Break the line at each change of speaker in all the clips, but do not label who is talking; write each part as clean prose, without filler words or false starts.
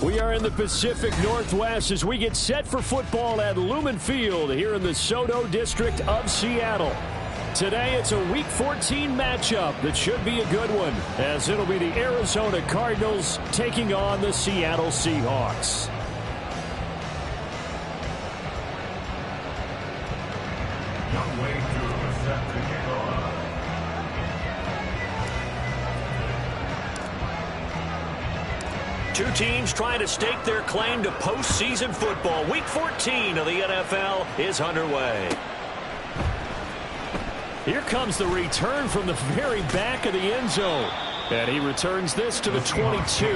We are in the Pacific Northwest as we get set for football at Lumen Field here in the SoDo district of Seattle. Today it's a Week 14 matchup that should be a good one, as it'll be the Arizona Cardinals taking on the Seattle Seahawks. Two teams trying to stake their claim to postseason football. Week 14 of the NFL is underway. Here comes the return from the very back of the end zone. And he returns this to the 22.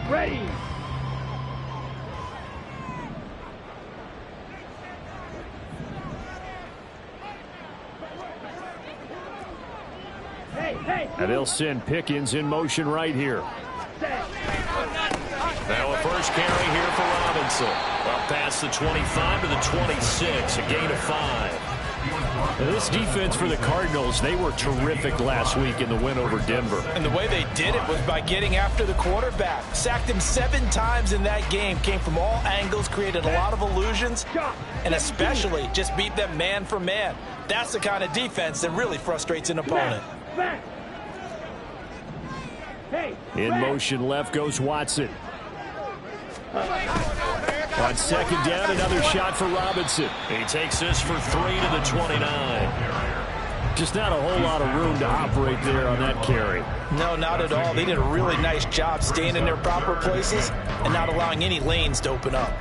Ready.
And they'll send Pickens in motion right here. Now a first carry here for Robinson. Up past the 25 to the 26, a gain of 5. Now this defense for the Cardinals, they were terrific last week in the win over Denver.
And the way they did it was by getting after the quarterback. Sacked him 7 times in that game. Came from all angles, created a lot of illusions, and especially just beat them man for man. That's the kind of defense that really frustrates an opponent.
In motion left goes Watson. On second down, another shot for Robinson. He takes this for 3 to the 29. Just not a whole lot of room to operate there on that carry.
No, not at all. They did a really nice job staying in their proper places and not allowing any lanes to open up.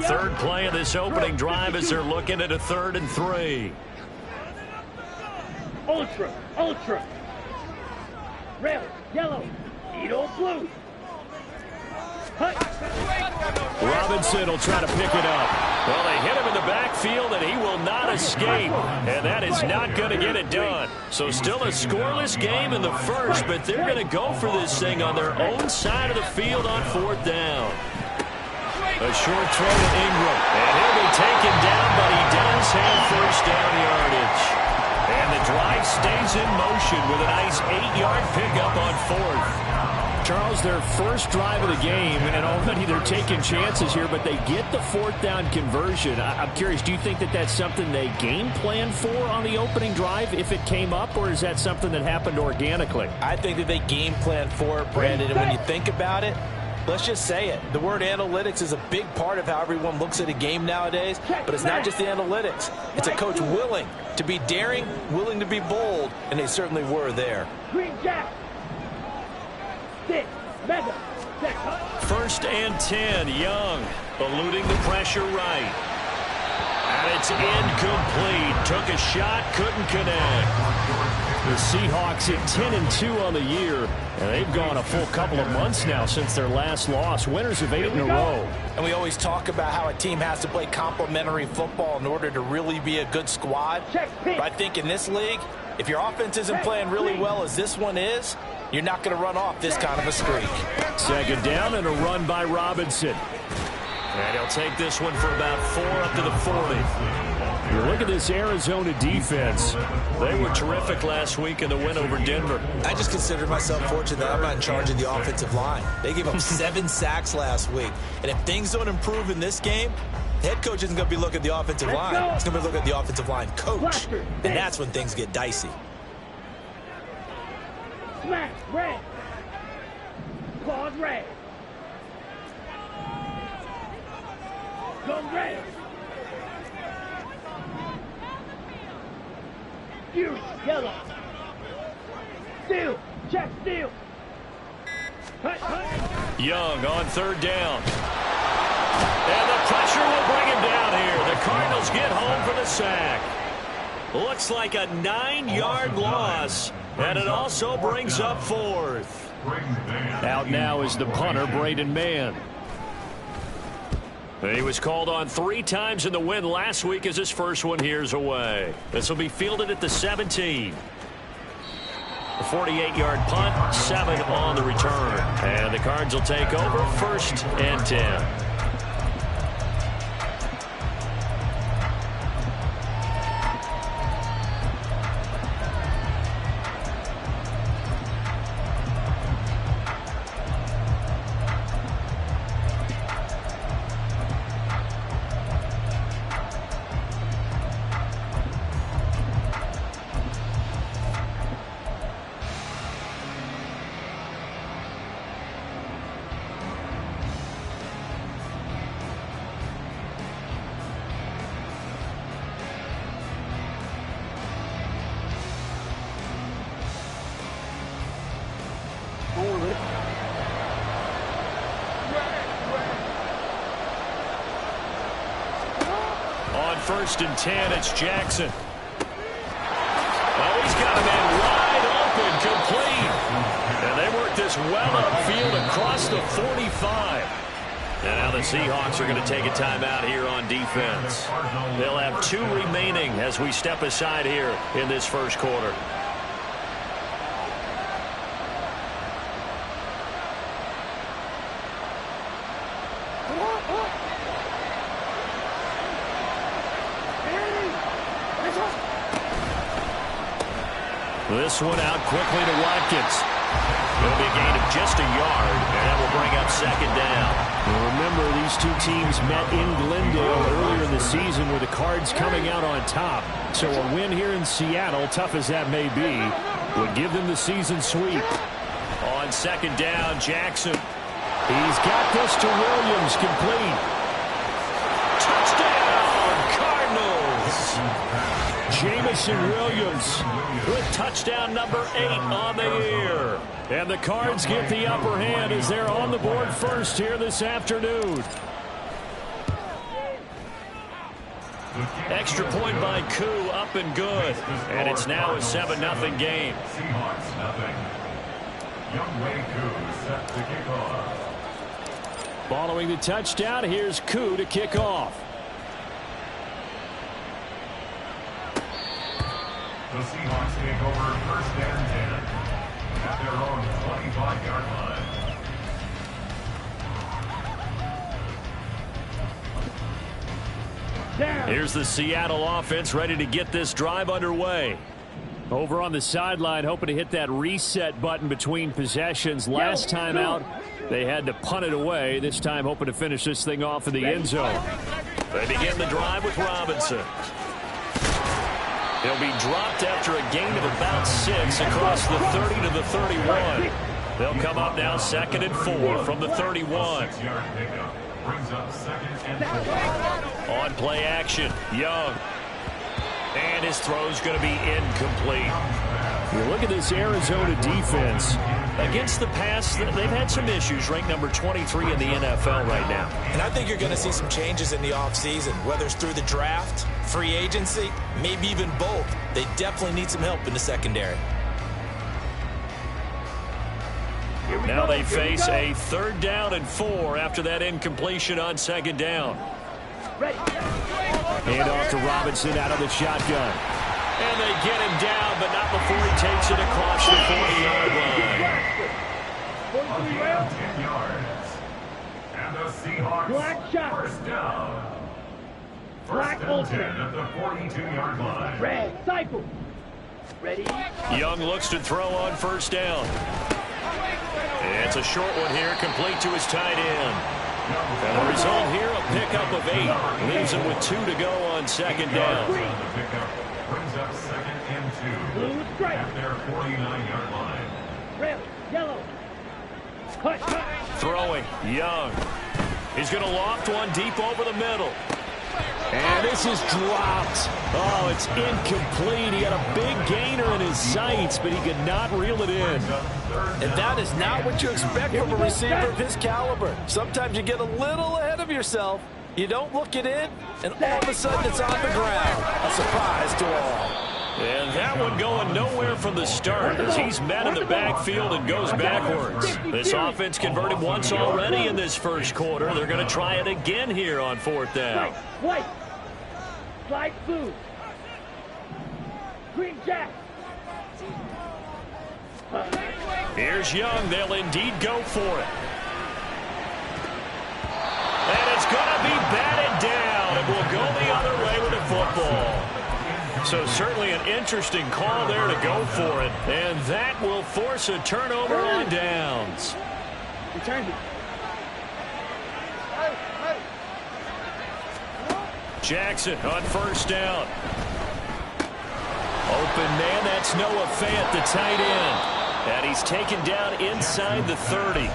Third play of this opening drive as they're looking at a 3rd and 3.
Ultra. Red, yellow, Edo blue.
Robinson will try to pick it up. Well, they hit him in the backfield, and he will not escape. And that is not going to get it done. So still a scoreless game in the first, but they're going to go for this thing on their own side of the field on 4th down. A short throw to Ingram. And he'll be taken down, but he does have first down yardage. And the drive stays in motion with a nice 8-yard pickup on 4th. Charles, their first drive of the game, and already they're taking chances here, but they get the 4th down conversion. I'm curious, do you think that that's something they game plan for on the opening drive if it came up, or is that something that happened organically?
I think that they game plan for it, Brandon, and when you think about it, let's just say it. The word analytics is a big part of how everyone looks at a game nowadays, but it's not just the analytics. It's a coach willing to be daring, willing to be bold, and they certainly were there.
Green Jack. 6, mega.
1st and 10, Young eluding the pressure right. And it's incomplete. Took a shot, couldn't connect. The Seahawks at 10-2 on the year, and they've gone a full couple of months now since their last loss. Winners of 8 in a row.
And we always talk about how a team has to play complementary football in order to really be a good squad. But I think in this league, if your offense isn't playing really well as this one is, you're not going to run off this kind of a streak.
Second down and a run by Robinson. And he'll take this one for about 4 up to the 40. You look at this Arizona defense. They were terrific last week in the win over Denver.
I just consider myself fortunate that I'm not in charge of the offensive line. They gave up 7 sacks last week. And if things don't improve in this game, the head coach isn't going to be looking at the offensive line. He's going to be looking at the offensive line coach. And that's when things get dicey.
Smash, red. Claws red. Go red. Fuse, yellow. Steal, check, steal.
Young on 3rd down. And the pressure will bring him down here. The Cardinals get home for the sack. Looks like a 9-yard loss, and it also brings up 4th. Out now is the punter, Braden Mann. He was called on 3 times in the win last week as his first one here's away. This will be fielded at the 17. A 48-yard punt, 7 on the return. And the Cards will take over 1st and 10. On 1st and 10, it's Jackson. Oh, he's got a man wide open, complete. And they work this well upfield across the 45. And now the Seahawks are going to take a timeout here on defense. They'll have 2 remaining as we step aside here in this first quarter. This one out quickly to Watkins. It'll be a gain of just a yard, and that will bring up 2nd down.
Well, remember, these 2 teams met in Glendale earlier in the season with the Cards coming out on top. So a win here in Seattle, tough as that may be, would give them the season sweep.
On 2nd down, Jackson.
He's got this to Williams, complete.
Touchdown, Cardinals!
Jameson Williams
with touchdown number 8 on the year.
And the Cards get the upper hand as they're on the board first here this afternoon.
Extra point by Koo, up and good. And it's now a 7-0 game.
Seahawks nothing. Younghoe Koo set to kick off.
Following the touchdown, here's Koo to kick off.
The Seahawks take over 1st and 10 at their own 25-yard line.
Down.
Here's the Seattle offense ready to get this drive underway.
Over on the sideline, hoping to hit that reset button between possessions. Last time out, they had to punt it away. This time, hoping to finish this thing off in the end zone.
They begin the drive with Robinson. He'll be dropped after a gain of about 6 across the 30 to the 31. They'll come up now 2nd and 4 from the 31.
6-yard pickup brings up 2nd and 4.
On play action, Young. And his throw's going to be incomplete.
You look at this Arizona defense.
Against the pass, they've had some issues, ranked number 23 in the NFL right now.
And I think you're going to see some changes in the offseason, whether it's through the draft, free agency, maybe even both. They definitely need some help in the secondary.
Now they face a 3rd down and 4 after that incompletion on 2nd down.
Hand off to Robinson out of the shotgun.
And they get him down, but not before he takes it across the 40-yard line.
A gain of 10 yards. And the Seahawks
Black shot.
1st down.
Black
1st and
ultimate.
10 at the 42-yard line.
Red, cycle. Ready?
Young looks to throw on 1st down. And it's a short one here, complete to his tight end. And the result here, a pickup of 8. Leaves him with 2 to go on 2nd down.
The pickup brings up 2nd and 2
Blue strike.
at their 49-yard line.
Red, yellow. Cut, cut.
Throwing, Young. He's going to loft one deep over the middle.
And this is dropped. Oh, it's incomplete. He had a big gainer in his sights, but he could not reel it in.
And that is not what you expect from a receiver of his caliber. Sometimes you get a little ahead of yourself. You don't look it in, and all of a sudden it's on the ground. A surprise to all.
And that one going nowhere from the start as he's met in the backfield and goes backwards. This offense converted once already in this first quarter. They're going to try it again here on fourth down.
White. Slide blue. Green jack.
Here's Young. They'll indeed go for it. And it's going to be batted down. It will go the other way with the football. So certainly an interesting call there to go for it. And that will force a turnover on downs.
Return it.
Jackson on first down. Open man, that's Noah Fant, the tight end. And he's taken down inside the 30.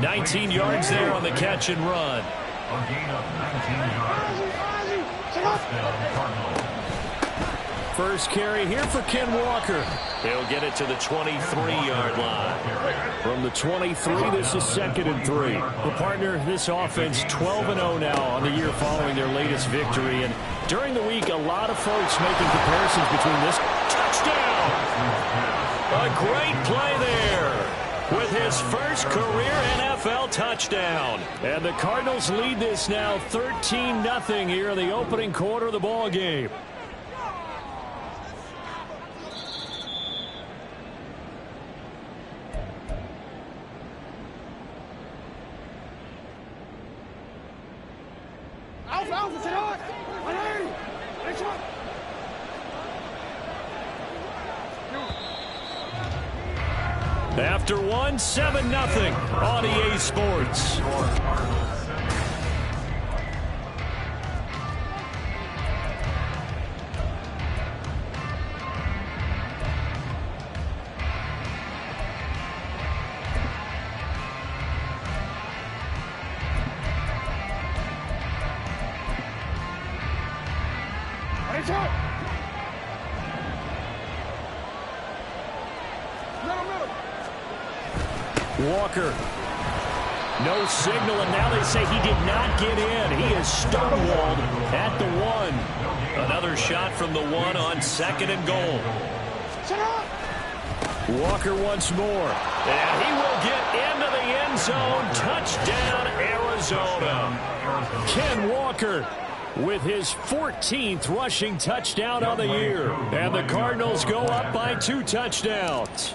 19 yards there on the catch and run.
A gain of 19 yards. First down, Cardinals.
First carry here for Ken Walker.
He'll get it to the 23-yard line.
From the 23, this is 2nd and 3. Well, partner, this offense 12-0 now on the year following their latest victory. And during the week, a lot of folks making comparisons between this.
Touchdown! A great play there with his first career NFL touchdown.
And the Cardinals lead this now 13-0 here in the opening quarter of the ball game.
After one, 7-0 on EA Sports.
Walker. No signal, and now they say he did not get in. He is stonewalled at the 1.
Another shot from the 1 on 2nd and goal.
Walker once more.
And he will get into the end zone. Touchdown, Arizona.
Ken Walker with his 14th rushing touchdown on the year. And the Cardinals go up by 2 touchdowns.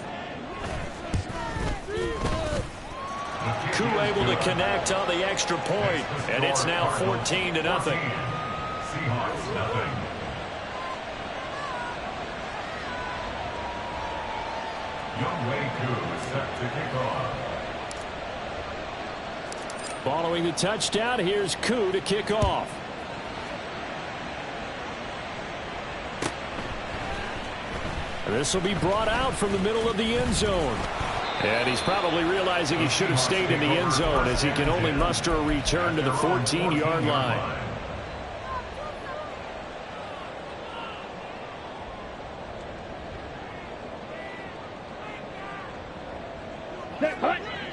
Koo able to connect on the extra point, and it's now 14-0.
Seahawks 0. Younghoe Koo set to kick off.
Following the touchdown, here's Koo to kick off. This will be brought out from the middle of the end zone. And he's probably realizing he should have stayed in the end zone as he can only muster a return to the 14-yard line.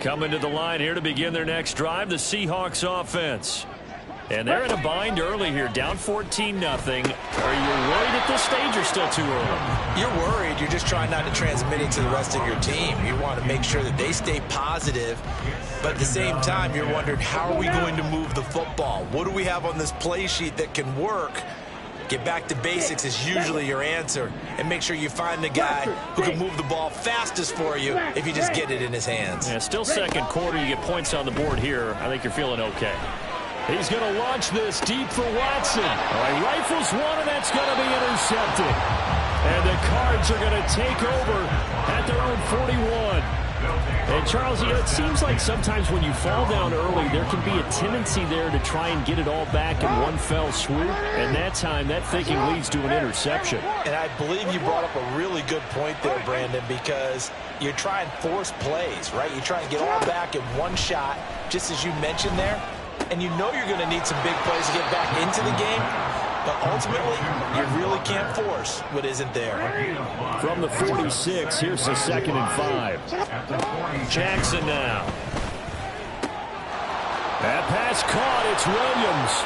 Coming to the line here to begin their next drive, the Seahawks offense. And they're in a bind early here, down 14-0. Are you worried at this stage or still too early?
You're worried. You're just trying not to transmit it to the rest of your team. You want to make sure that they stay positive. But at the same time, you're wondering, how are we going to move the football? What do we have on this play sheet that can work? Get back to basics is usually your answer. And make sure you find the guy who can move the ball fastest for you if you just get it in his hands.
Yeah, still second quarter. You get points on the board here. I think you're feeling okay.
He's going to launch this deep for Watson. All right, rifles one, and that's going to be intercepted. And the Cards are going to take over at their own 41. And, Charles, you know, it seems like sometimes when you fall down early, there can be a tendency there to try and get it all back in one fell swoop. And that time, that thinking leads to an interception.
And I believe you brought up a really good point there, Brandon, because you're trying to force plays, right? You're trying to get all back in one shot, just as you mentioned there. And you know you're going to need some big plays to get back into the game. But ultimately, you really can't force what isn't there.
From the 46, here's the 2nd and 5.
Jackson now.
That pass caught. It's Williams.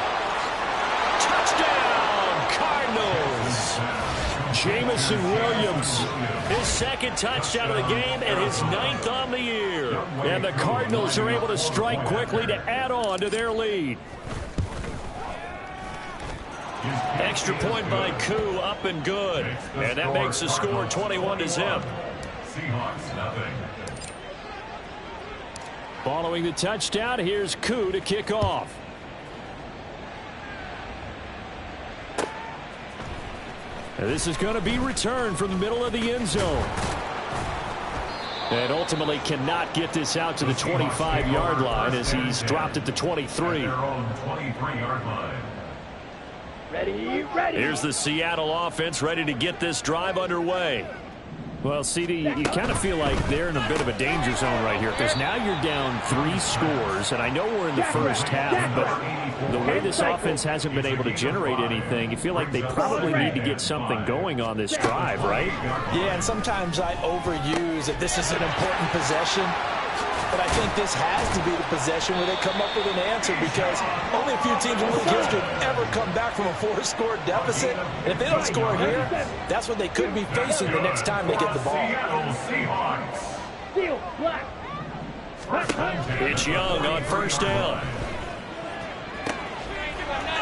Touchdown, Cardinals.
Jameson Williams.
His second touchdown of the game and his 9th on the year.
And the Cardinals are able to strike quickly to add on to their lead.
Extra point by Koo, up and good. And that makes the score 21-0.
Seahawks, nothing.
Following the touchdown, here's Koo to kick off. And this is going to be returned from the middle of the end zone. And ultimately cannot get this out to the 25-yard line as he's dropped at the 23.
Their own 23-yard line.
Ready, ready.
Here's the Seattle offense ready to get this drive underway.
Well, CD, you kind of feel like they're in a bit of a danger zone right here because now you're down 3 scores, and I know we're in the first half, but the way this offense hasn't been able to generate anything, you feel like they probably need to get something going on this drive, right?
Yeah, and sometimes I overuse that this is an important possession, but I think this has to be the possession where they come up with an answer because only a few teams in league history have ever come back from a 4-score deficit. And if they don't score here, that's what they could be facing the next time they get the ball.
Steel, black.
It's Young on first down.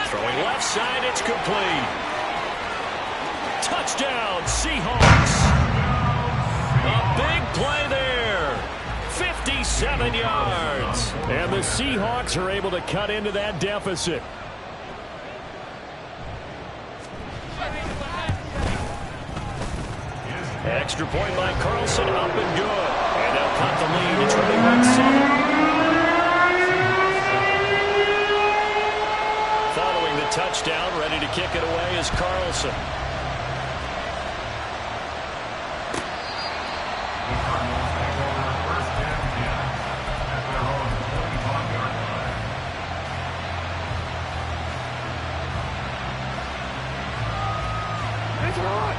Throwing left side, it's complete. Touchdown, Seahawks. A big play there. 57 yards.
And the Seahawks are able to cut into that deficit.
Extra point by Carlson, up and good. And they'll cut the lead to 21-7. Following the touchdown, ready to kick it away is Carlson.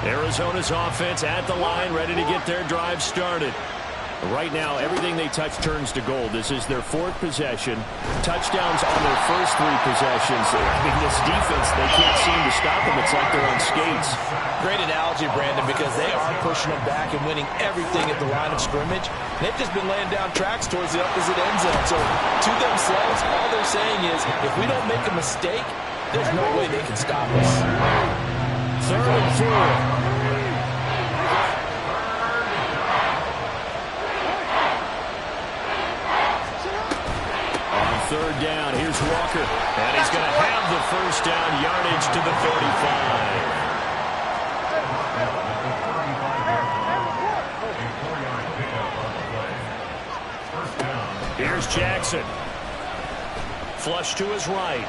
Arizona's offense at the line, ready to get their drive started.
Right now, everything they touch turns to gold. This is their 4th possession. Touchdowns on their first 3 possessions. I mean, this defense, they can't seem to stop them. It's like they're on skates.
Great analogy, Brandon, because they are pushing them back and winning everything at the line of scrimmage. They've just been laying down tracks towards the opposite end zone. So to themselves, all they're saying is, if we don't make a mistake, there's no way they can stop us.
3rd and 4. Third down, here's Walker.
And he's going to have the first down, yardage to the 35. Here's Jackson. Flush to his right.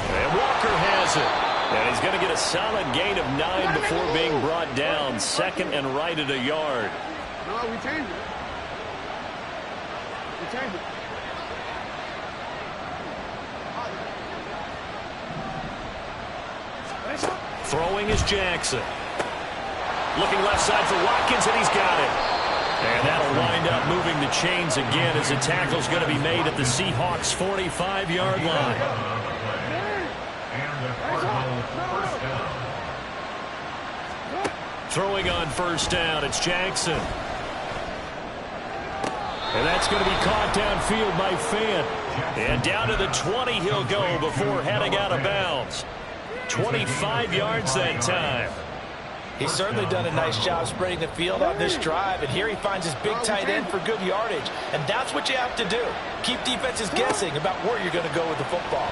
And Walker has it. And he's going to get a solid gain of 9 before being brought down. 2nd and right at a yard.
No, we changed it.
Throwing is Jackson. Looking left side for Watkins, and he's got it. And that'll wind up moving the chains again as the tackle's going to be made at the Seahawks' 45-yard line. Throwing on first down, it's Jackson.
And that's going to be caught downfield by Fant.
And down to the 20 he'll go before heading out of bounds. 25 yards that time.
He's certainly done a nice job spreading the field on this drive, and here he finds his big tight end for good yardage. And that's what you have to do. Keep defenses guessing about where you're going to go with the football.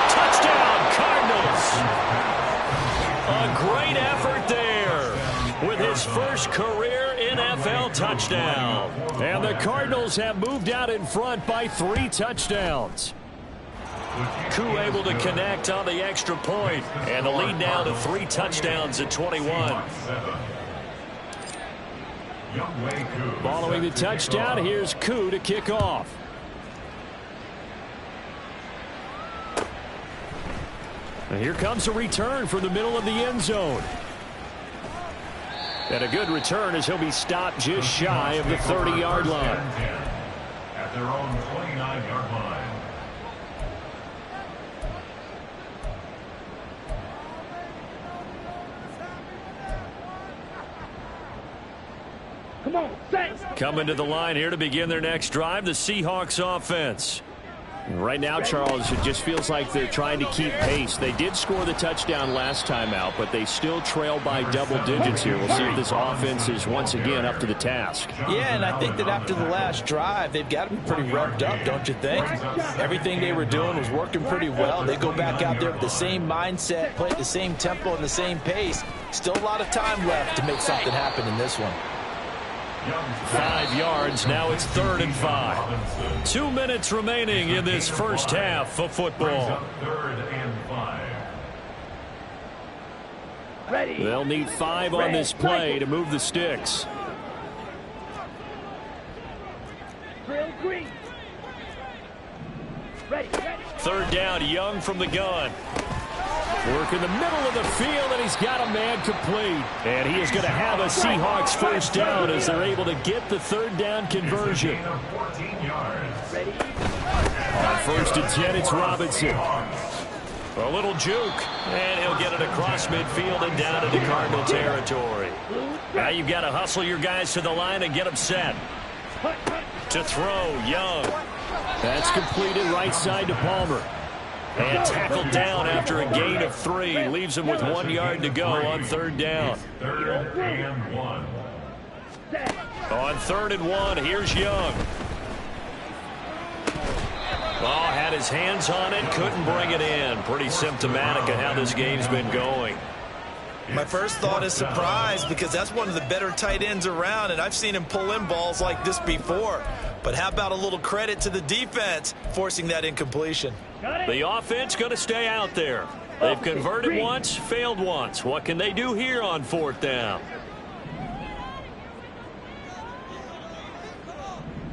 Touchdown, Cardinals! A great effort there with his first career NFL touchdown.
And the Cardinals have moved out in front by 3 touchdowns.
Koo able to connect on the extra point, and the lead now to 3 touchdowns at 21.
Following the touchdown, here's Koo to kick off. And here comes a return from the middle of the end zone. And a good return as he'll be stopped just shy of the 30-yard line.
At their own 29-yard line.
Come on, set.
Coming to the line here to begin their next drive, the Seahawks offense.
Right now, Charles, it just feels like they're trying to keep pace. They did score the touchdown last time out, but they still trail by double digits here. We'll see if this offense is once again up to the task.
Yeah, and I think that after the last drive, they've got to be pretty revved up, don't you think? Everything they were doing was working pretty well. They go back out there with the same mindset, play at the same tempo and the same pace. Still a lot of time left to make something happen in this one.
5 yards. Now it's 3rd and 5. 2 minutes remaining in this first half of football.
3rd and 5.
Ready.
They'll need 5 on this play to move the sticks.
Drill green. Ready, ready.
3rd down, Young from the gun.
Work in the middle of the field, and he's got a man complete.
And he is going to have a Seahawks first down as they're able to get the 3rd down conversion.
14 yards.
Ready.
On 1st and 10, it's Robinson. A little juke, and he'll get it across midfield and down into Cardinal territory. Now you've got to hustle your guys to the line and get them set. To throw, Young.
That's completed right side to Palmer.
And tackled down after a gain of 3. Leaves him with 1 yard to go on 3rd down.
3rd and 1.
On 3rd and 1, here's Young. Oh, had his hands on it, couldn't bring it in. Pretty symptomatic of how this game's been going.
My first thought is surprise, because that's one of the better tight ends around, and I've seen him pull in balls like this before. But how about a little credit to the defense forcing that incompletion?
The offense going to stay out there. They've converted once, failed once. What can they do here on 4th down?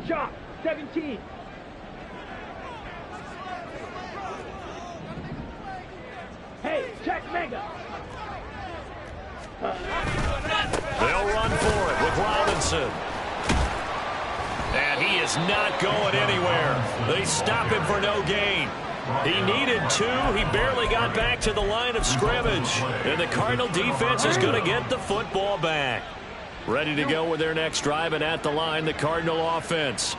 Shot. 17. Hey, check mega.
They'll run for it with Robinson. And he is not going anywhere. They stop him for no gain. He needed 2. He barely got back to the line of scrimmage. And the Cardinal defense is going to get the football back. Ready to go with their next drive, and at the line, the Cardinal offense.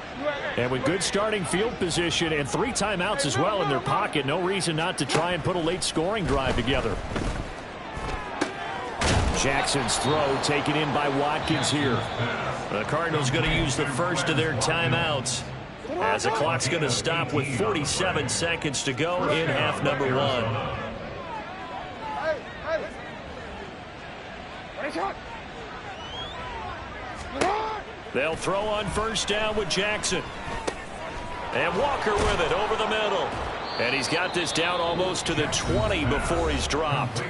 And with good starting field position and 3 timeouts as well in their pocket, no reason not to try and put a late scoring drive together. Jackson's throw taken in by Watkins here.
The Cardinals going to use the first of their timeouts as the clock's going to stop with 47 seconds to go in half number 1. They'll throw on 1st down with Jackson. And Walker with it over the middle. And he's got this down almost to the 20 before he's dropped.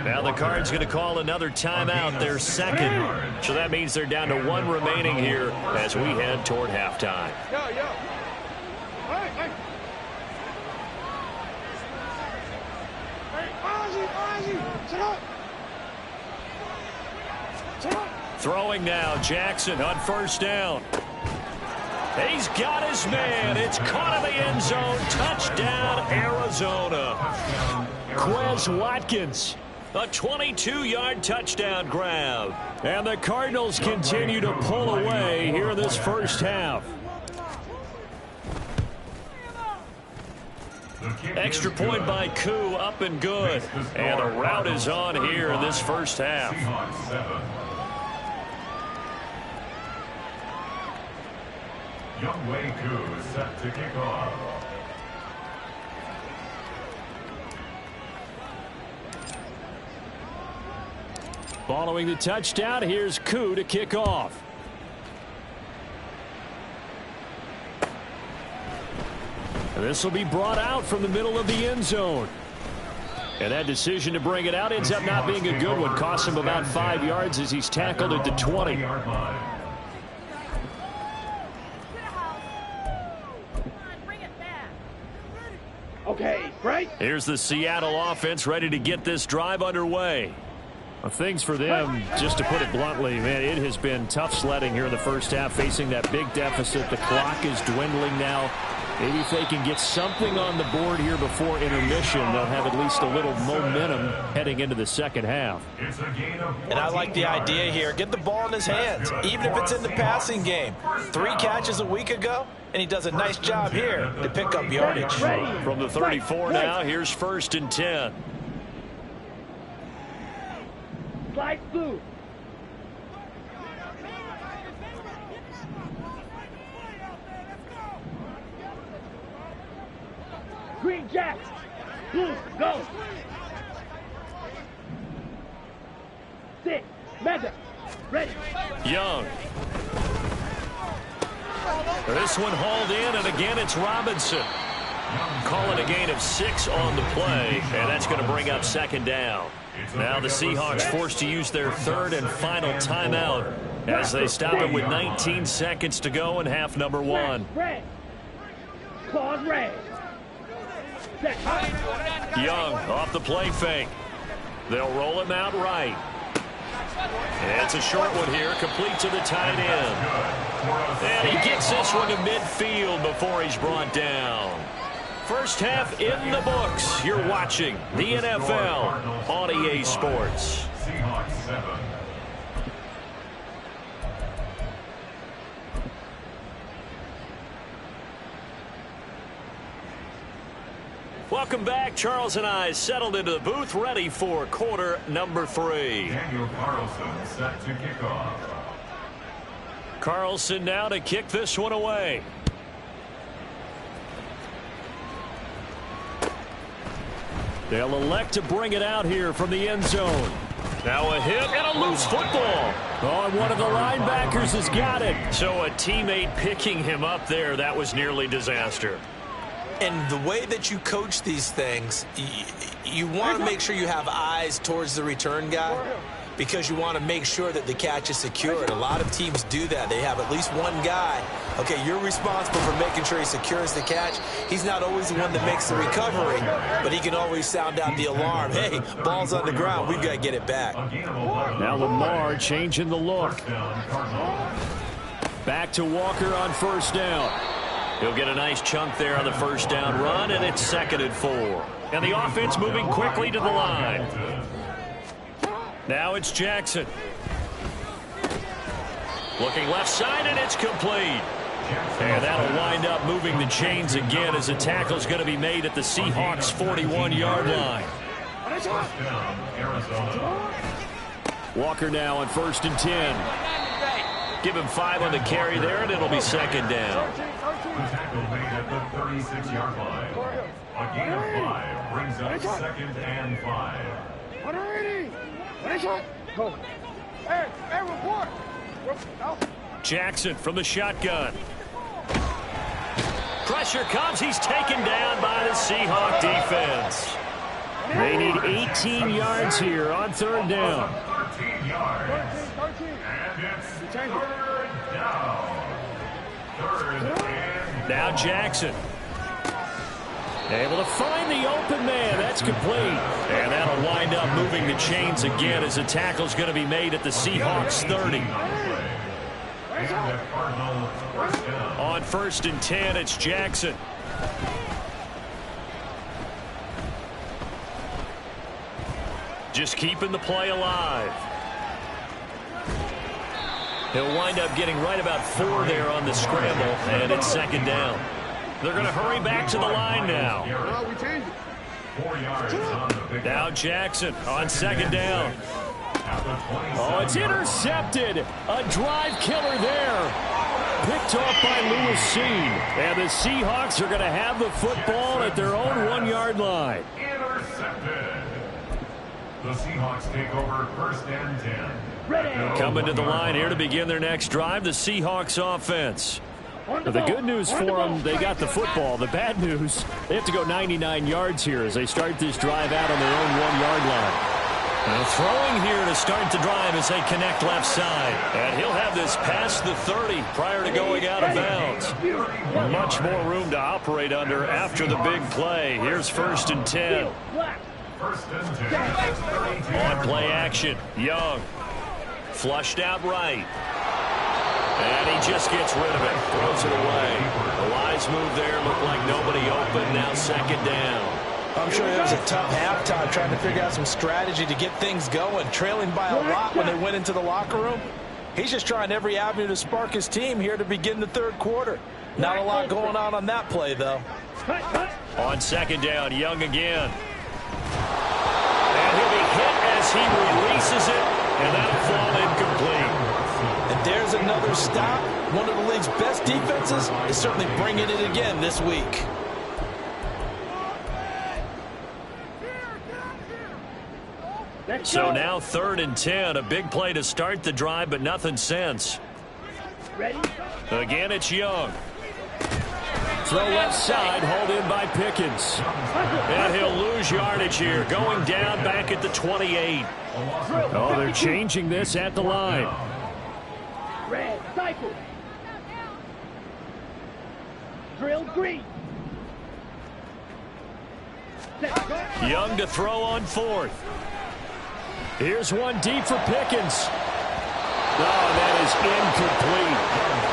Now the Cards going to call another timeout, their 2nd. So that means they're down to 1 remaining here as we head toward halftime. Throwing now, Jackson on 1st down. He's got his man. It's caught in the end zone. Touchdown, Arizona.
Quez Watkins.
A 22-yard touchdown grab.
And the Cardinals continue to pull away here in this first half.
Extra point by Koo, up and good. And the route is on here in this first half.
Younghoe Koo is set to kick off.
Following the touchdown, here's Koo to kick off. This will be brought out from the middle of the end zone. And that decision to bring it out ends up not being a good one. Costs him about 5 yards as he's tackled at the 20.
Okay, right.
Here's the Seattle offense ready to get this drive underway.
Things for them, just to put it bluntly, man, it has been tough sledding here in the first half, facing that big deficit. The clock is dwindling now. Maybe if they can get something on the board here before intermission, they'll have at least a little momentum heading into the second half.
And I like the idea here. Get the ball in his hands, even if it's in the passing game. 3 catches a week ago, and he does a nice job here to pick up yardage.
From the 34 now, here's 1st and 10.
Slide through. Green Jack. Blue, go. 6. Mega. Ready.
Young. This one hauled in, and again it's Robinson. Calling a gain of 6 on the play, and that's going to bring up 2nd down. Now the Seahawks forced to use their 3rd and final timeout as they stop it with 19 seconds to go in half number 1.
Red. Claws red.
Young off the play fake. They'll roll him out right. And it's a short one here, complete to the tight end. And he gets this one to midfield before he's brought down. First half in the books. You're watching the NFL on EA Sports.
Seahawks 7.
Welcome back. Charles and I settled into the booth, ready for quarter number 3.
Daniel Carlson set to kick off.
Carlson now to kick this one away. They'll elect to bring it out here from the end zone. Now a hit and a loose football.
Oh, and one of the linebackers has got it.
So a teammate picking him up there, that was nearly disaster.
And the way that you coach these things, you want to make sure you have eyes towards the return guy because you want to make sure that the catch is secured. A lot of teams do that. They have at least one guy. Okay, you're responsible for making sure he secures the catch. He's not always the one that makes the recovery, but he can always sound out the alarm. Hey, ball's on the ground. We've got to get it back.
Now Lamar changing the look. Back to Walker on 1st down.
He'll get a nice chunk there on the 1st down run, and it's 2nd and 4. And the offense moving quickly to the line. Now it's Jackson. Looking left side, and it's complete. And that'll wind up moving the chains again as the tackle's going to be made at the Seahawks' 41-yard line.
Walker now on 1st and 10.
Give him 5 on the carry there, and it'll be 2nd down.
The tackle made at the 36-yard line. A gain of 5 brings up 2nd and 5.
Jackson from the shotgun. Pressure comes. He's taken down by the Seahawk defense.
They need 18 yards here on 3rd down.
13 yards. And it's 3rd down. 3rd and
Now Jackson. Able to find the open man. That's complete. And that'll wind up moving the chains again as the tackle's going to be made at the Seahawks 30. On 1st and 10, it's Jackson. Just keeping the play alive. He'll wind up getting right about 4 there on the scramble, and it's 2nd down. They're going to hurry back to the line now.
4 yards on the big
Now Jackson on 2nd down.
Oh, it's intercepted. A drive killer there. Picked off by Lewis Cine. And the Seahawks are going to have the football at their own 1-yard line.
intercepted. The Seahawks take over 1st and 10.
Coming to the line here to begin their next drive, the Seahawks offense.
But the good news for them, they got the football. The bad news, they have to go 99 yards here as they start this drive out on their own 1-yard line.
Now throwing here to start the drive as they connect left side. And he'll have this past the 30 prior to going out of bounds. Much more room to operate under after the big play. Here's 1st and 10.
First and 10.
On play action, Young. Flushed out right. And he just gets rid of it. Throws it away. A wise move there. Looked like nobody open. Now second down.
I'm sure it was a tough halftime trying to figure out some strategy to get things going. Trailing by a lot when they went into the locker room. He's just trying every avenue to spark his team here to begin the third quarter. Not a lot going on that play, though.
On second down, Young again. And he'll be hit as he releases it, and that'll fall incomplete.
And there's another stop. One of the league's best defenses is certainly bringing it again this week.
So now 3rd and 10. A big play to start the drive, but nothing since.
Ready?
Again, it's Young. Throw left side, hauled in by Pickens. And he'll lose yardage here, going down back at the 28.
Oh, they're changing this at the line.
Red, cycle. Drill green.
Young to throw on 4th.
Here's one deep for Pickens.
Oh, that is incomplete.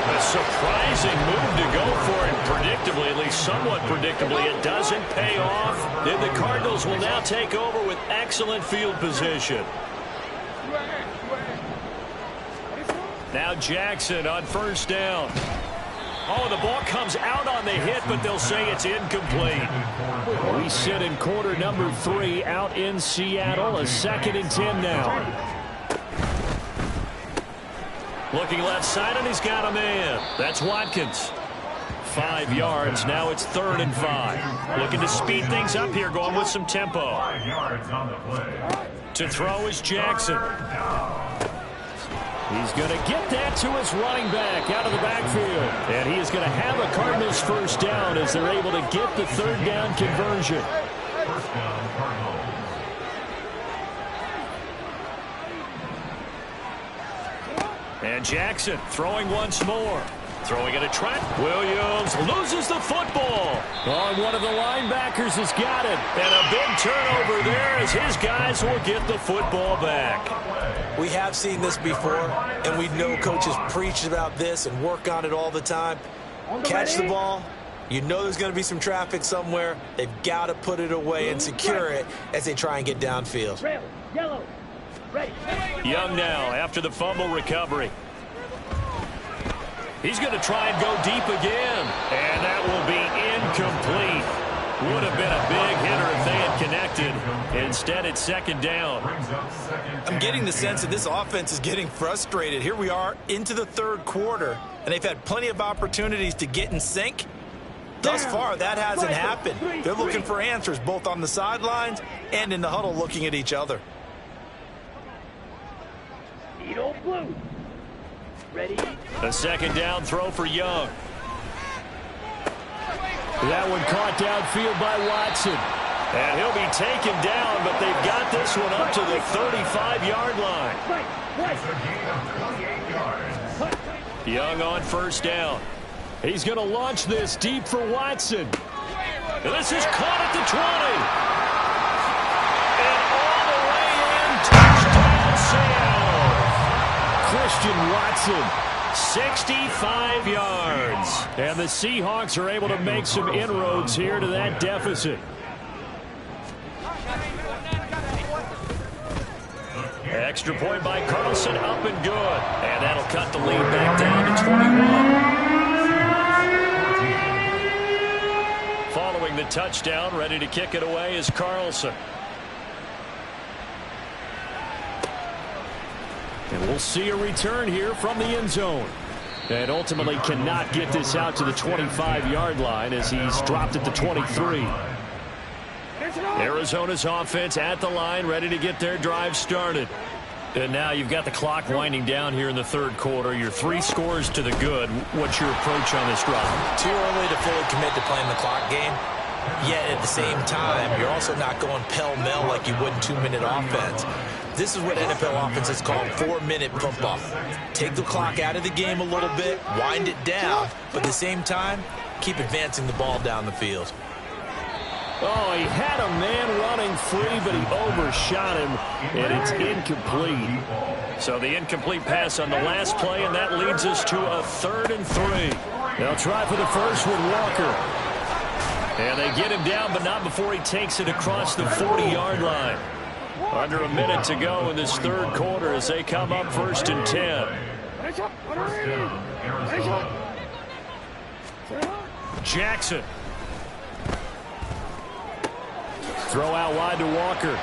A surprising move to go for it. Predictably, at least somewhat predictably, it doesn't pay off. Then the Cardinals will now take over with excellent field position. Now Jackson on first down. Oh, the ball comes out on the hit, but they'll say it's incomplete.
We sit in quarter number 3 out in Seattle. A 2nd and 10 now.
Looking left side, and he's got a man. That's Watkins. 5 yards. Now it's 3rd and 5. Looking to speed things up here, going with some tempo.
5 yards on the play.
To throw is Jackson.
He's going to get that to his running back out of the backfield. And he is going to have a Cardinals first down as they're able to get the 3rd down conversion.
First down, Cardinals.
And Jackson throwing once more. Throwing it at Trent. Williams loses the football.
Oh, one of the linebackers has got it.
And a big turnover there as his guys will get the football back.
We have seen this before, and we know coaches preach about this and work on it all the time. Catch the ball. You know there's going to be some traffic somewhere. They've got to put it away and secure it as they try and get downfield.
Trail, yellow. Ready.
Young now after the fumble recovery. He's going to try and go deep again. And that will be incomplete. Would have been a big hitter if they had connected. Instead, it's 2nd down.
I'm getting the sense that this offense is getting frustrated. Here we are into the 3rd quarter, and they've had plenty of opportunities to get in sync. Thus far, that hasn't happened. They're looking for answers both on the sidelines and in the huddle looking at each other.
Edo blue. Ready.
A 2nd down throw for Young.
That one caught downfield by Watson.
And he'll be taken down, but they've got this one up to the 35-yard line. Young on first down.
He's going to launch this deep for Watson.
And this is caught at the 20. And all the way in, touchdown Seattle.
Christian Watson.
65 yards.
And the Seahawks are able to make some inroads here to that deficit.
Extra point by Carlson, up and good. And that'll cut the lead back down to 21. Following the touchdown, ready to kick it away is Carlson.
And we'll see a return here from the end zone. And ultimately cannot get this out to the 25-yard line as he's dropped at the 23.
Arizona's offense at the line, ready to get their drive started. And now you've got the clock winding down here in the 3rd quarter. You're 3 scores to the good. What's your approach on this drive?
Too early to fully commit to playing the clock game. Yet at the same time, you're also not going pell-mell like you would in 2-minute offense. This is what NFL offenses call 4-minute football. Take the clock out of the game a little bit, wind it down, but at the same time, keep advancing the ball down the field.
Oh, he had a man running free, but he overshot him, and it's incomplete.
So the incomplete pass on the last play, and that leads us to a 3rd and 3.
They'll try for the first with Walker.
And they get him down, but not before he takes it across the 40-yard line. Under a minute to go in this 3rd quarter as they come up 1st and 10. Jackson.
Throw out wide to Walker.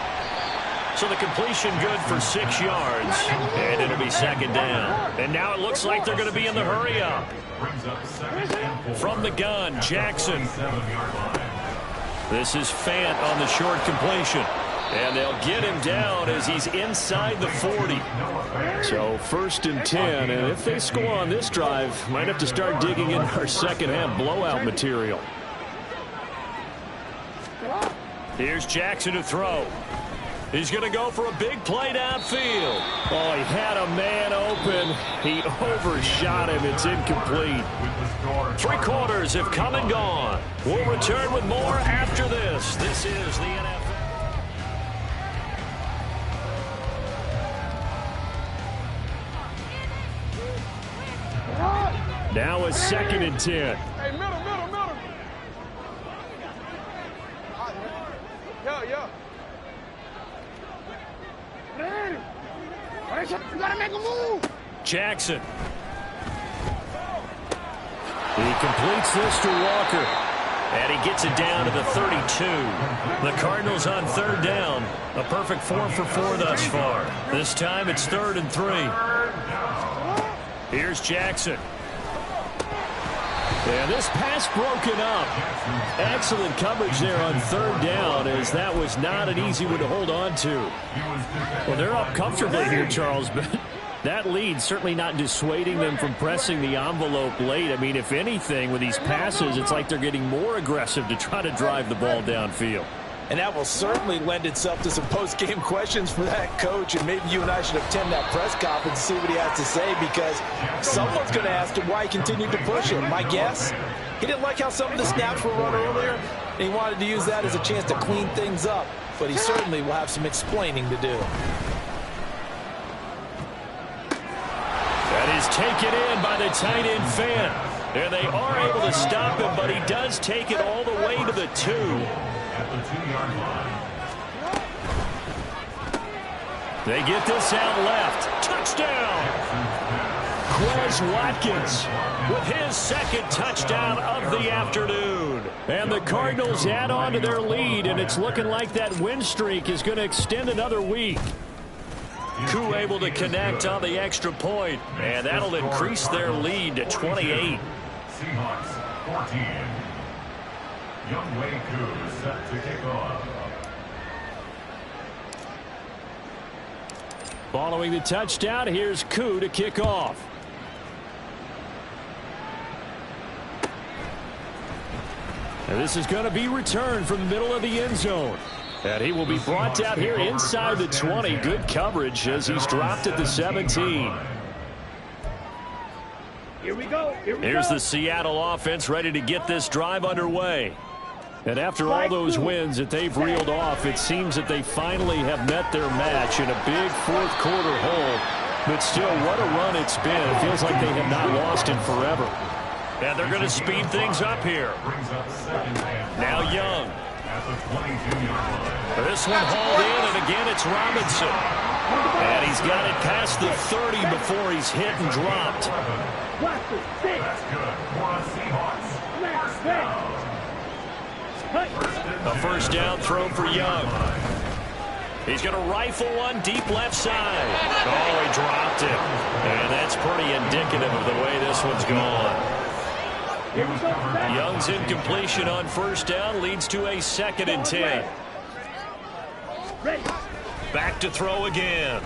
So the completion good for 6 yards. And it'll be 2nd down. And now it looks like they're going to be in the hurry-up. From the gun, Jackson. This is Fant on the short completion. And they'll get him down as he's inside the 40.
So 1st and 10, and if they score on this drive, might have to start digging in our second-half blowout material.
Here's Jackson to throw. He's going to go for a big play downfield.
Oh, he had a man open. He overshot him. It's incomplete.
3 quarters have come and gone. We'll return with more after this. This is the NFL.
Now a 2nd and 10.
Hey, middle. Yeah. You gotta make a move.
Jackson.
He completes this to Walker.
And he gets it down to the 32. The Cardinals on 3rd down. A perfect 4 for 4 thus far. This time it's 3rd and 3. Here's Jackson.
And this pass broken up. Excellent coverage there on 3rd down, as that was not an easy one to hold on to.
Well, they're up comfortably here, Charles, but that lead certainly not dissuading them from pressing the envelope late. I mean, if anything, with these passes, it's like they're getting more aggressive to try to drive the ball downfield.
And that will certainly lend itself to some post-game questions for that coach. And maybe you and I should attend that press conference and see what he has to say, because someone's going to ask him why he continued to push it. My guess, he didn't like how some of the snaps were run earlier, and he wanted to use that as a chance to clean things up. But he certainly will have some explaining to do.
That is taken in by the tight end Fant. And they are able to stop him, but he does take it all the way to the 2.
At the 2-yard line.
They get this out left. Touchdown! Quez Watkins with his 2nd touchdown of the afternoon.
And the Cardinals add on to their lead, and it's looking like that win streak is going to extend another week.
Koo able to connect on the extra point, and that'll increase their lead to 28.
Seahawks 14. Younghoe Koo set to kick off.
Following the touchdown, here's Koo to kick off. And this is going to be returned from the middle of the end zone. And he will be brought down here inside the 20. Good coverage as he's dropped at the 17.
Here we go.
Here's the Seattle offense ready to get this drive underway.
And after all those wins that they've reeled off, it seems that they finally have met their match in a big 4th quarter hole. But still, what a run it's been. It feels like they have not lost in forever.
And they're going to speed things up here. Now Young. This one hauled in, and again it's Robinson. And he's got it past the 30 before he's hit and dropped. A 1st down throw for Young. He's going to rifle one deep left side. Oh, he dropped it. And that's pretty indicative of the way this one's gone. Young's incompletion on 1st down leads to a 2nd and 10. Back to throw again.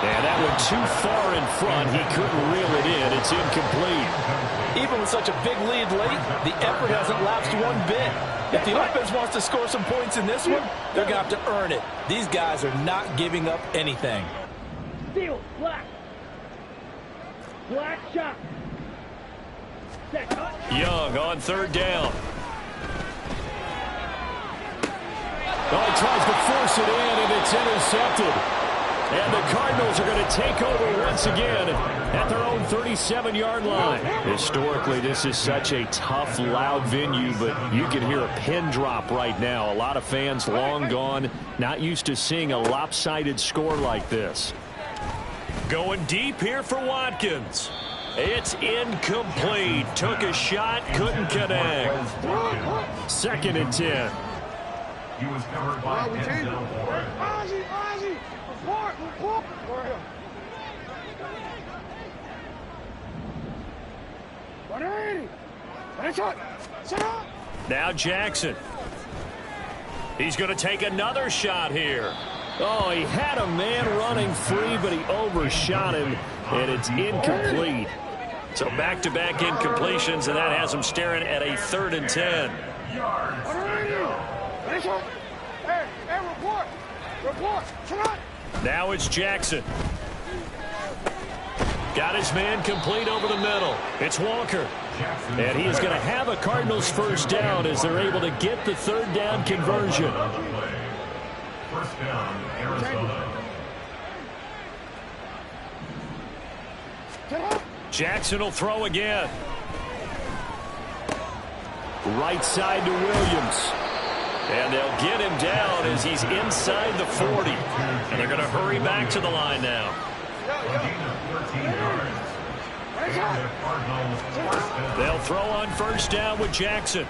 And that one too far in front. He couldn't reel it in. It's incomplete.
Even with such a big lead late, the effort hasn't lapsed one bit. If the offense wants to score some points in this one, they're going to have to earn it. These guys are not giving up anything.
Steal, black. Black shot.
Young on third down.
Oh, he tries to force it in, and it's intercepted. And the Cardinals are going to take over once again at their own 37-yard line. Historically, this is such a tough, loud venue, but you can hear a pin drop right now. A lot of fans long gone, not used to seeing a lopsided score like this.
Going deep here for Watkins. It's incomplete. Took a shot, couldn't connect.
2nd and 10.
He was covered by Denzel Ward.
Ozzie, report.
Now Jackson. He's going to take another shot here.
Oh, he had a man running free, but he overshot him, and it's incomplete.
So back-to-back incompletions, and that has him staring at a 3rd and 10.
Report.
Now it's Jackson. Got his man complete over the middle. It's Walker. And he is going to have a Cardinals first down as they're able to get the 3rd down conversion.
First down, Arizona.
Jackson will throw again.
Right side to Williams.
And they'll get him down as he's inside the 40. And they're going to hurry back to the line now. They'll throw on first down with Jackson.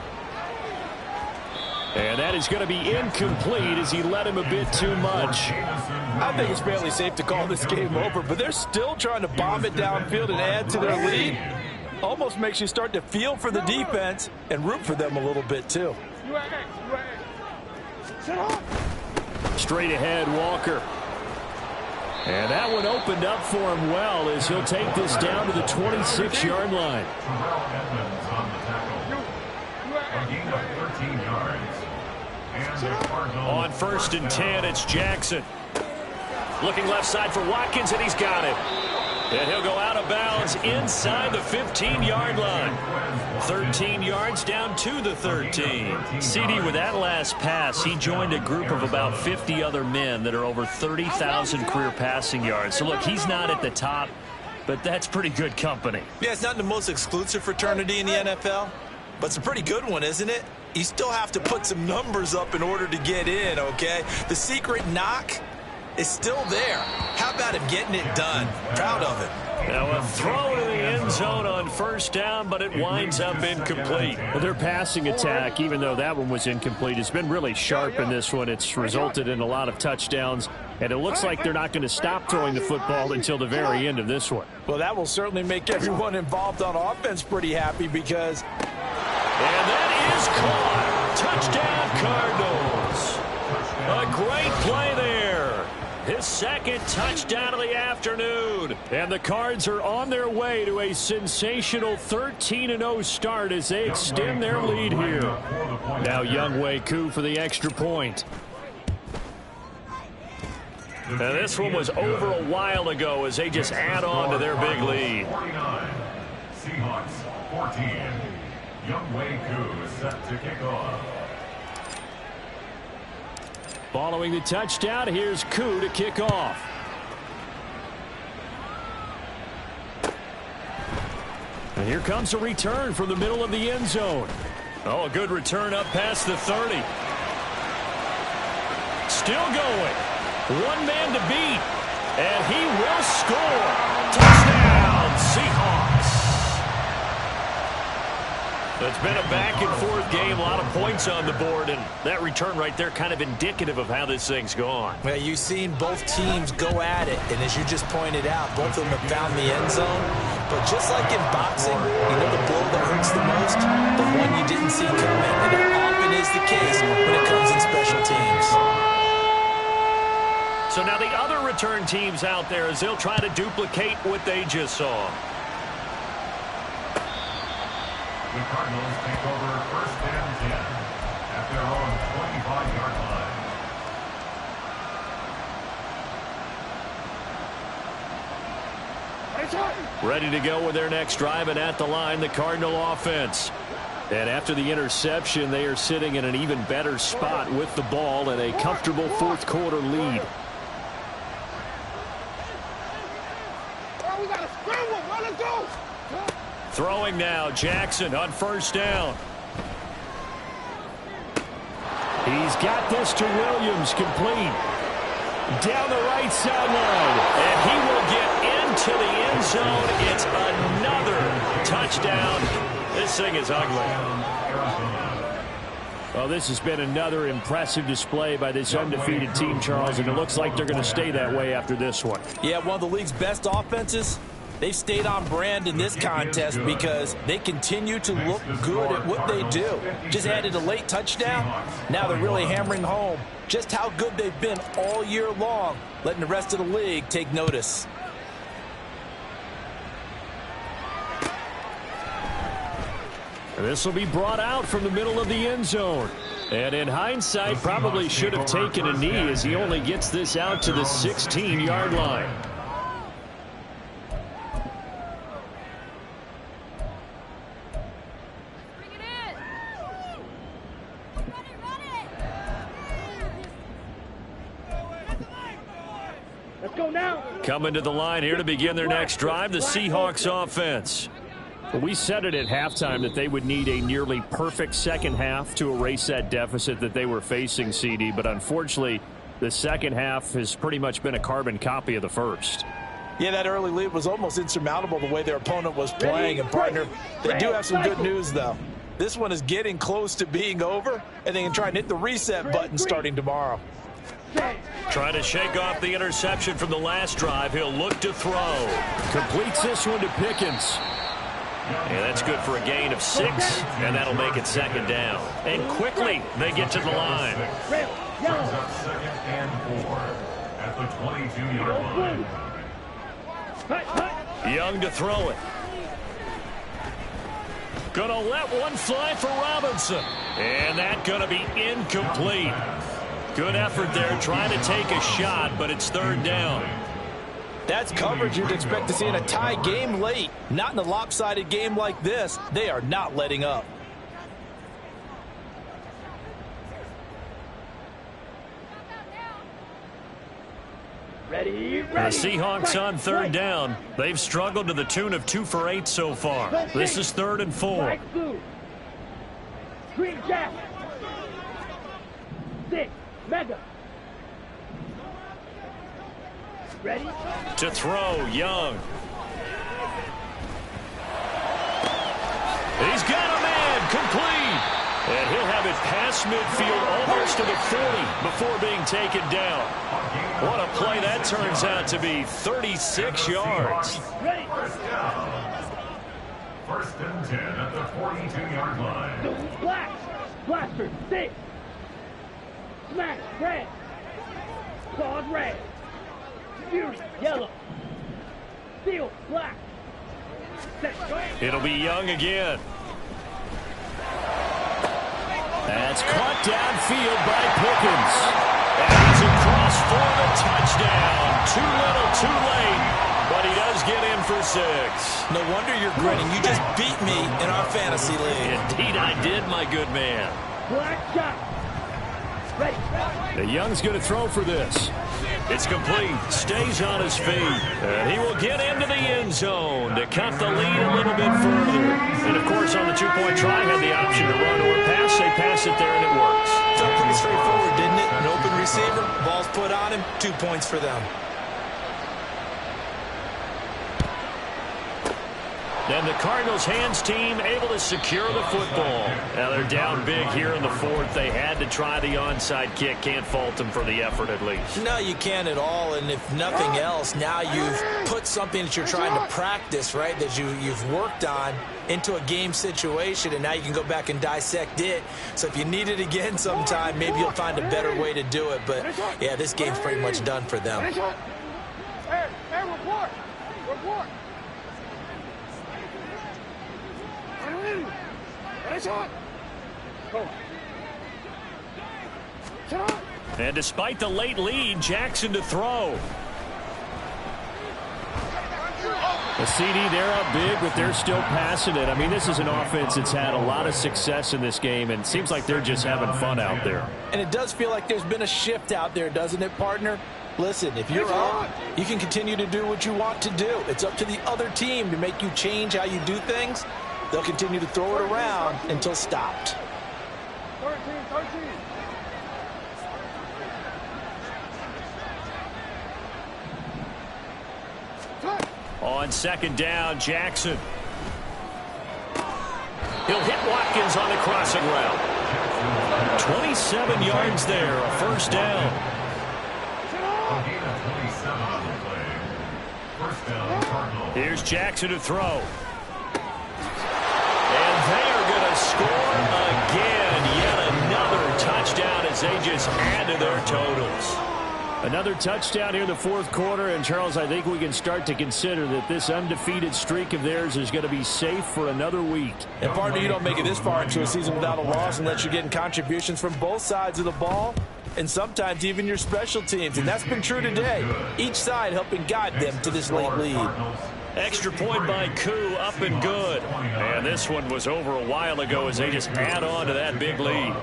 And that is going to be incomplete as he led him a bit too much.
I think it's fairly safe to call this game over, but they're still trying to bomb it downfield and add to their lead. Almost makes you start to feel for the defense and root for them a little bit too.
Straight ahead, Walker. And that one opened up for him well as he'll take this down to the 26-yard line.
Terrell Edmonds on the tackle. A gain of 13 yards. And the Cardinals
On 1st and 10, it's Jackson. Looking left side for Watkins, and he's got it. And he'll go out of bounds inside the 15-yard line. 13 yards down to the 13. CD, with that last pass, he joined a group of about 50 other men that are over 30,000 career passing yards. So, look, he's not at the top, but that's pretty good company.
Yeah, it's not the most exclusive fraternity in the NFL, but it's a pretty good one, isn't it? You still have to put some numbers up in order to get in, okay? The secret knock is still there. How about him getting it done? Proud of him.
Now a throw to the end zone on first down, but it winds up incomplete.
Well, their passing attack, even though that one was incomplete, has been really sharp in this one. It's resulted in a lot of touchdowns, and it looks like they're not going to stop throwing the football until the very end of this one.
Well, that will certainly make everyone involved on offense pretty happy because...
And that is caught. Touchdown, Cardinals. A great play there. His 2nd touchdown of the afternoon.
And the Cards are on their way to a sensational 13-0 start as they extend their lead here. Now Younghoe Koo for the extra point.
Now this one was over a while ago as they just add on to their big lead.
49. Seahawks 14. Younghoe Koo is set to kick off.
Following the touchdown, here's Koo to kick off. And here comes a return from the middle of the end zone.
Oh, a good return up past the 30. Still going. One man to beat. And he will score. Touchdown, Seahawks. It's been a back-and-forth game, a lot of points on the board, and that return right there kind of indicative of how this thing's gone.
Well, you've seen both teams go at it, and as you just pointed out, both of them have found the end zone. But just like in boxing, you know the blow that hurts the most? The one you didn't see coming, and that often is the case when it comes in special teams.
So now the other return teams out there as they'll try to duplicate what they just saw.
The Cardinals take over 1st and 10 at their own 25-yard line.
Ready to go with their next drive, and at the line, the Cardinal offense. And after the interception, they are sitting in an even better spot with the ball and a comfortable fourth quarter lead.
We got to scramble. Let it go.
Throwing now, Jackson on first down.
He's got this to Williams, complete. Down the right sideline.
And he will get into the end zone. It's another touchdown. This thing is ugly.
Well, this has been another impressive display by this undefeated team, Charles, and it looks like they're going to stay that way after this one.
Yeah, one of the league's best offenses. They've stayed on brand in this contest because they continue to look good at what they do. Just added a late touchdown. Now they're really hammering home just how good they've been all year long, letting the rest of the league take notice.
And this will be brought out from the middle of the end zone. And in hindsight, probably should have taken a knee as he only gets this out to the 16-yard line.
Let's go now.
Coming to the line here to begin their next drive, the Seahawks offense.
Well, we said it at halftime that they would need a nearly perfect second half to erase that deficit that they were facing, CD. But unfortunately, the second half has pretty much been a carbon copy of the first.
Yeah, that early lead was almost insurmountable the way their opponent was playing. And, partner, they do have some good news, though. This one is getting close to being over, and they can try and hit the reset button starting tomorrow.
Trying to shake off the interception from the last drive. He'll look to throw.
Completes this one to Pickens.
And that's good for a gain of 6, and that'll make it second down. And quickly, they get to the line.
Second and 4 at the 22-yard line.
Young to throw it. Gonna let one fly for Robinson. And that's gonna be incomplete. Good effort there trying to take a shot, but it's third down.
That's coverage you'd expect to see in a tie game late. Not in a lopsided game like this. They are not letting up.
Ready,
The
ready.
Seahawks on third down. They've struggled to the tune of 2 for 8 so far. This is 3rd and 4.
Black blue. Green jack. 6. Mega. Ready?
To throw, Young. He's got a man, complete. And he'll have it past midfield, almost to the 40 before being taken down. What a play that turns out to be, 36 yards.
Ready?
First and 10 at the 42-yard line.
Blue, black. Blaster. 6. Smash. Red. Clawed red. Fury. Yellow. Steel. Black. Set.
It'll be Young again.
That's caught downfield by Pickens.
And he's across for the touchdown. Too little, too late. But he does get in for 6.
No wonder you're grinning. You just beat me in our fantasy league.
Indeed I did, my good man.
Black shot. Ready.
The Young's going to throw for this.
It's complete. Stays on his feet. And he will get into the end zone to cut the lead a little bit further. And, of course, on the two-point try, had the option to run or pass. They pass it there, and it works.
Felt pretty straightforward, didn't it? An open receiver, ball's put on him, 2 points for them.
And the Cardinals' hands team able to secure the football. Now they're down big here in the 4th. They had to try the onside kick. Can't fault them for the effort at least.
No, you can't at all. And if nothing else, now you've put something that you're trying to practice, right, that you've worked on into a game situation, and now you can go back and dissect it. So if you need it again sometime, maybe you'll find a better way to do it. But, yeah, this game's pretty much done for them.
Hey, report. Report.
And despite the late lead, Jackson to throw.
A CD, they're up big, but they're still passing it. I mean, this is an offense that's had a lot of success in this game, and it seems like they're just having fun out there.
And it does feel like there's been a shift out there, doesn't it, partner? Listen, if you're up, you can continue to do what you want to do. It's up to the other team to make you change how you do things. They'll continue to throw it around until stopped.
13.
On second down, Jackson. He'll hit Watkins on the crossing route. 27 yards there, a first down.
A gain of 27 on the play. First down, Cardinals.
Here's Jackson to throw. And they are going to score again. Yet another touchdown as they just add to their totals.
Another touchdown here in the fourth quarter, and Charles, I think we can start to consider that this undefeated streak of theirs is going to be safe for another week.
And partner, you don't make it this far into a season without a loss unless you're getting contributions from both sides of the ball, and sometimes even your special teams, and that's been true today. Each side helping guide them to this late lead.
Extra point by Koo, up and good. And this one was over a while ago as they just add on to that big lead.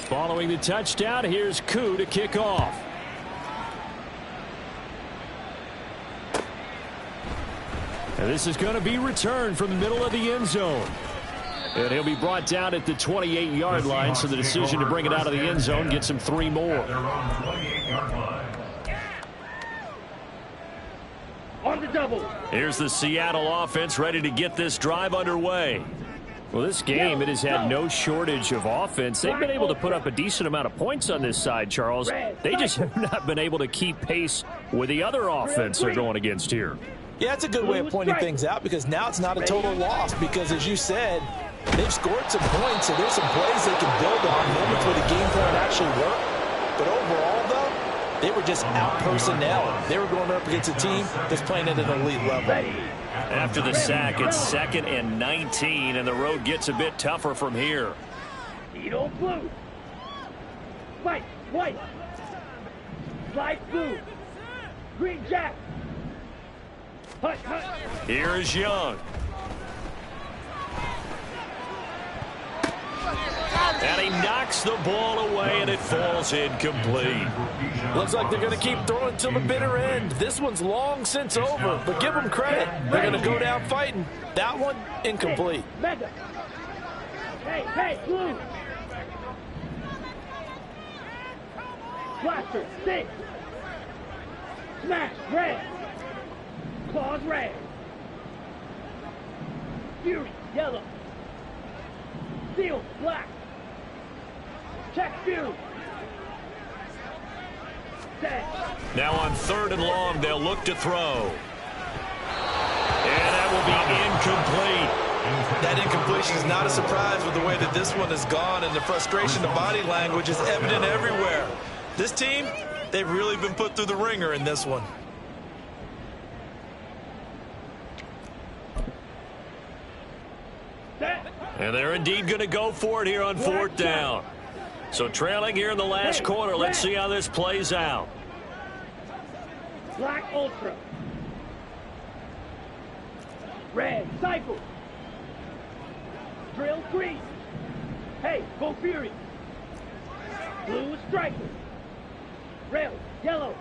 Following the touchdown, here's Koo to kick off. And this is going to be returned from the middle of the end zone. And he'll be brought down at the 28-yard line, so the decision to bring it out of the end zone gets him 3 more.
Their own 28-yard line.
On the double.
Here's the Seattle offense ready to get this drive underway.
Well, this game, it has had no shortage of offense. They've been able to put up a decent amount of points on this side, Charles. They just have not been able to keep pace with the other offense they're going against here.
Yeah, it's a good way of pointing things out because now it's not a total loss because, as you said, they've scored some points, so there's some plays they can build on, moments where the game plan actually worked. But overall, though, they were just out-personnel. They were going up against a team that's playing at an elite level.
After the sack, it's 2nd and 19, and the road gets a bit tougher from here.
Edo blue. White. Light blue. Green jack. Hut.
Here is Young. And he knocks the ball away, and it falls incomplete.
Looks like they're going to keep throwing till the bitter end. This one's long since over, but give them credit. They're going to go down fighting. That one, incomplete.
Mega. Hey, blue. Blaster, 6. Smash, red. Claws, red. Fury, yellow. Steel, black. Check, Fury. Dead.
Now on 3rd and long, they'll look to throw. And that will be incomplete.
That incompletion is not a surprise with the way that this one has gone, and the frustration, the body language is evident everywhere. This team, they've really been put through the ringer in this one.
And they're indeed going to go for it here on 4th down. So trailing here in the last quarter, let's see how this plays out.
Black Ultra. Red Cycle. Drill green. Hey, go Fury. Blue Striker. Red, yellow.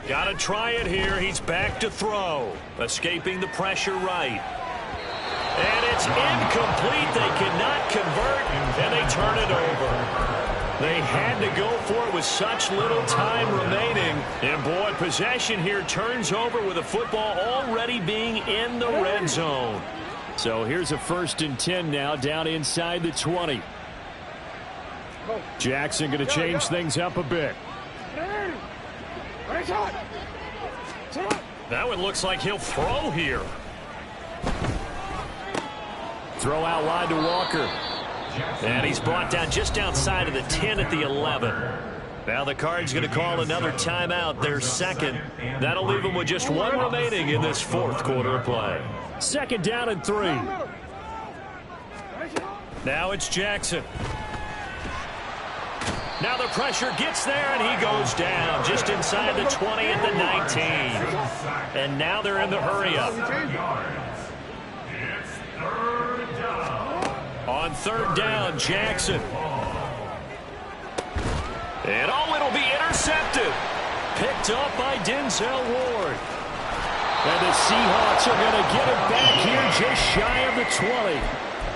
Got to try it here. He's back to throw. Escaping the pressure right. And it's incomplete. They cannot convert, and they turn it over. They had to go for it with such little time remaining. And, boy, possession here turns over with the football already being in the red zone.
So here's a 1st and 10 now down inside the 20. Jackson going to change things up a bit.
That one looks like he'll throw here.
Throw out wide to Walker.
And he's brought down just outside of the 10 at the 11. Now the Cards going to call another timeout, their 2nd. That'll leave them with just 1 remaining in this 4th quarter of play.
2nd down and 3.
Now it's Jackson. Now the pressure gets there, and he goes down just inside the 20 at the 19. And now they're in the hurry-up.
It's third down.
On third down, Jackson. And it'll be intercepted. Picked up by Denzel Ward.
And the Seahawks are going to get it back here just shy of the 20.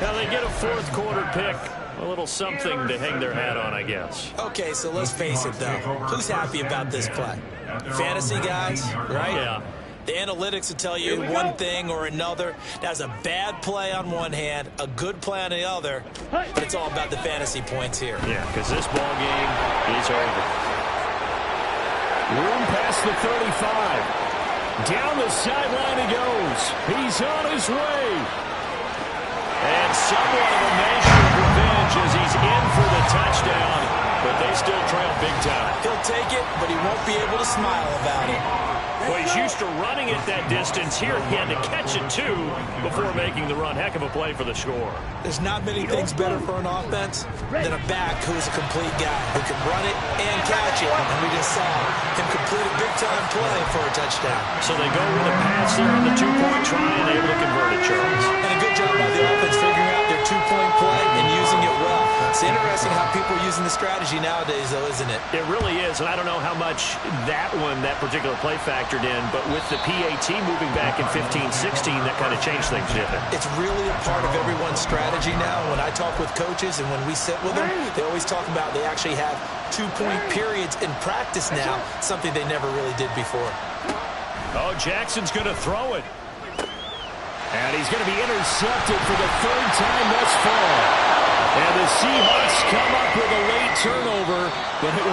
Now they get a fourth quarter pick. A little something to hang their hat on, I guess.
Okay, so let's face it, though. Who's happy about this play? Fantasy guys, right?
Yeah.
The analytics will tell you one thing or another. That's a bad play on one hand, a good play on the other, but it's all about the fantasy points here.
Yeah, because this ball game is over.
Room past the 35. Down the sideline he goes. He's on his way.
And somewhat of a measure of revenge as he's in for the touchdown, but they still trail big time.
He'll take it, but he won't be able to smile about it.
Well, he's used to running it that distance. Here he had to catch it, too, before making the run. Heck of a play for the score.
There's not many things better for an offense than a back who's a complete guy who can run it and catch it. And we just saw him complete a big-time play for a touchdown.
So they go with a pass there on the two-point try and able to convert it, Charles.
And a good job by the offense figuring out their two-point play and using it well. It's interesting how people are using the strategy nowadays, though, isn't it?
It really is, and I don't know how much that particular play factored in, but with the PAT moving back in 15-16, that kind of changed things, didn't it?
It's really a part of everyone's strategy now. When I talk with coaches and when we sit with them, they always talk about they actually have two-point periods in practice now, something they never really did before.
Oh, Jackson's going to throw it.
And he's going to be intercepted for the third time thus far. And the Seahawks come up with a late turnover, but it will